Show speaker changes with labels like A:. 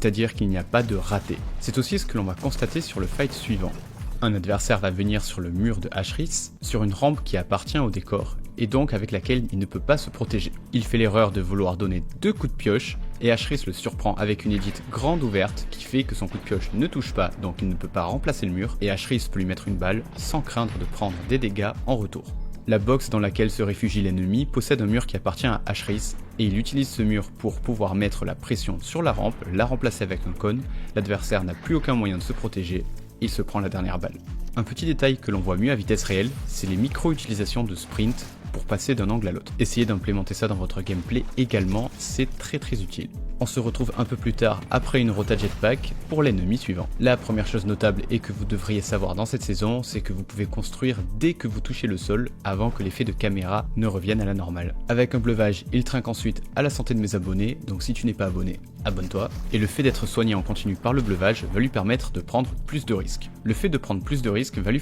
A: c'est-à-dire qu'il n'y a pas de raté. C'est aussi ce que l'on va constater sur le fight suivant. Un adversaire va venir sur le mur de Ashris, sur une rampe qui appartient au décor, et donc avec laquelle il ne peut pas se protéger. Il fait l'erreur de vouloir donner 2 coups de pioche, et Ashris le surprend avec une édite grande ouverte qui fait que son coup de pioche ne touche pas, donc il ne peut pas remplacer le mur, et Ashris peut lui mettre une balle sans craindre de prendre des dégâts en retour. La box dans laquelle se réfugie l'ennemi possède un mur qui appartient à Ashris, et il utilise ce mur pour pouvoir mettre la pression sur la rampe, la remplacer avec un cône. L'adversaire n'a plus aucun moyen de se protéger, il se prend la dernière balle. Un petit détail que l'on voit mieux à vitesse réelle, c'est les micro-utilisations de sprint pour passer d'un angle à l'autre. Essayez d'implémenter ça dans votre gameplay également, c'est très utile. On se retrouve un peu plus tard après une rota jetpack pour l'ennemi suivant. La première chose notable et que vous devriez savoir dans cette saison, c'est que vous pouvez construire dès que vous touchez le sol avant que l'effet de caméra ne revienne à la normale. Avec un bleuvage, il trinque ensuite à la santé de mes abonnés, donc si tu n'es pas abonné, abonne-toi. Et le fait d'être soigné en continu par le bleuvage va lui permettre de prendre plus de risques. Le fait de prendre plus de risques va lui